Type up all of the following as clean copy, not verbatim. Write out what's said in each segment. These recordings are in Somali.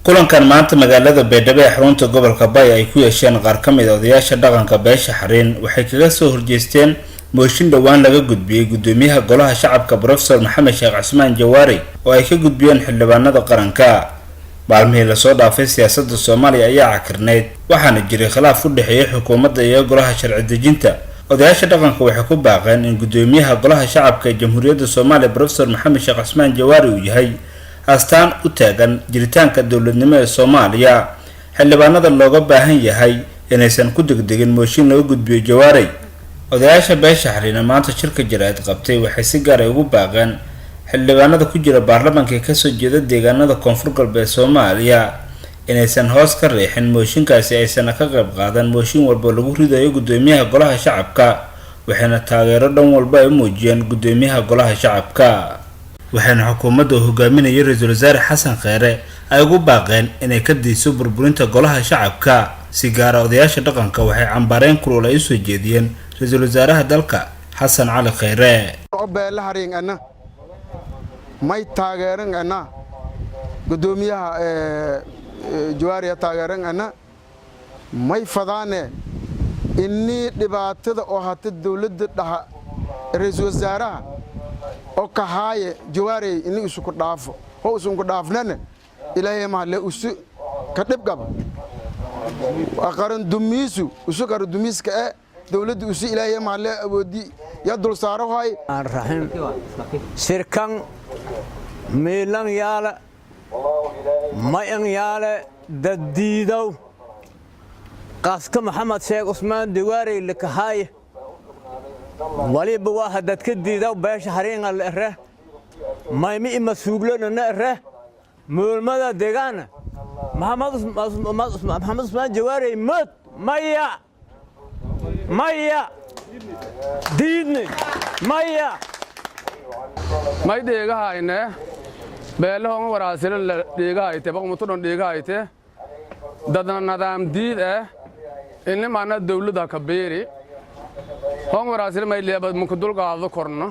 kulankan maanta magaalada Beedhabo ee xarunta gobolka Bay ay ku yeesheen qaar ka mid ah odayaasha dhaqanka beesha Xariin waxay kaga soo horjeesteen mooshin dhawaan laga gudbiyay gudoomiyaha golaha shacabka Professor Maxamed Sheekh Cismaan Jawaari oo ay ka gudbiyeen xildhibaanada qaranka. maalmihii la soo dhaafay siyaasadda Soomaaliya ayaa cakirneyd waxaana jiray khilaaf u dhaxeeyay xukuumadda iyo golaha sharci dejinta. odayaasha dhaqanka waxay ku baaqeen in gudoomiyaha golaha shacabka ee Jamhuuriyadda Soomaaliya Professor Maxamed Sheekh Cismaan Jawaari uu yahay astaan u taagan jiritaanka dawladnimo ee Soomaaliya. xildhibaanada looga baahan yahay inaysan ku degdegin mooshin loo gudbiyo Jawaari. odayaasha beesha Xariin maanta shirka jaraa'id qabtay waxay si gaar ah ugu baaqeen xildhibaanada ku jira baarlamaanka ee ka soo jeeda deegaanada Koonfur Galbeed Soomaaliya inaysan hoos ka reexin mooshinkaasi aysan ka qayb qaadan mooshin walba lagu ridayo gudoomiyaha golaha shacabka waxayna taageero dhan walba ay muujiyeen gudoomiyaha golaha shacabka. waxayna xukuumadda hogaaminaya Ra'iisul Wasaare Xasan Kheyre ay ugu baaqeen inay ka diiso burburinta golaha shacabka. si gaar ah odayaasha dhaqanka waxay cambaareen kulul ay soo jeediyeen Ra'iisul Wasaaraha dalka Xasan Cali Kheyre. may taageeran ana gudoomiyaha Jawaari taageeran ana may fadaane inni dhibaatada oo hata dawladda dhaha Ra'iisul Wasaaraha oo ka haaye Jawaari inni isu ku dhaafo oo isu ku dhaafnana ilaahay ma le isu ka dhibgaba aqaran dumiisu isu qaran dumiiska ee dawladda isu ilaahay ma le awoodi ya dul saaro hay rahim shirkan milan yaala mayan yaala dadiidow qaska Maxamed Sheekh Cismaan Jawaari lakahay waliba waa dadka diidow beesha Xariin al-Irre maymi masuulana irre mulmada deegaana Maxamed Cismaan Jawaari maya diidni maya may deegahayne beelahoon waraasilan la deegahayte baqmutun deegahayte dadna nidaam diid ah in maana dawladda ka beeri hoon waraasilan may leebad mun ku dulqaado korno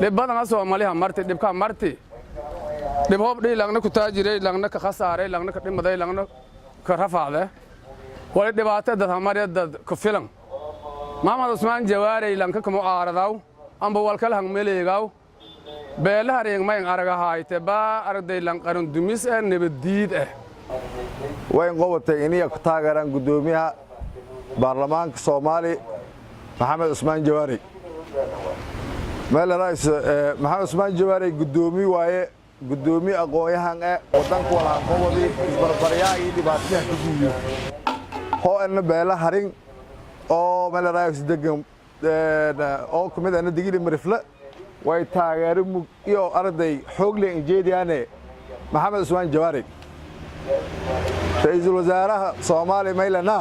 leebadana Soomaaliya marti dibka marti dib hoob dhilagna ku taajiray lagna ka khasaaray lagna ka dhimaday lagna ka rafaade wali dhibaatada Soomaaliya dad ku filan Maxamed Cismaan Jawaari lanka ka mucaaradaw amba walkal hang meleegaw beelaha Xariin may aragahayte ba arday lan qaran dumis ee nabadiid ah way qobatay inay ku taageeraan gudoomiyaha baarlamaanka Soomaaliya Maxamed Cismaan Jawaari meel raais Maxamed Cismaan Jawaari gudoomiye waaye gudoomiye aqoon-yahan ee wadanka wala qobadi isbarbaryaa iyo dhibaatooyin ku jiyo oo in beelaha Xariin oo meel raais degan oo kamid ah digili marifla way taageero iyo arday xoog leh jeediyaane Maxamed Cismaan Jawaari Ra'iisul Wasaaraha Soomaaliya maylana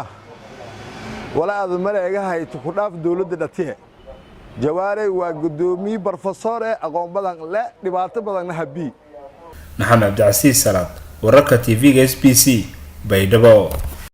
wala aad maleegahay ku dhaaf dawladda dhatiye Jawaari waa gudoomiye professor ee aqoon badan leh dhibaato badan habi Maxamed Abdi Casiis Salaad wararka TV-ga SBC Beedhabo.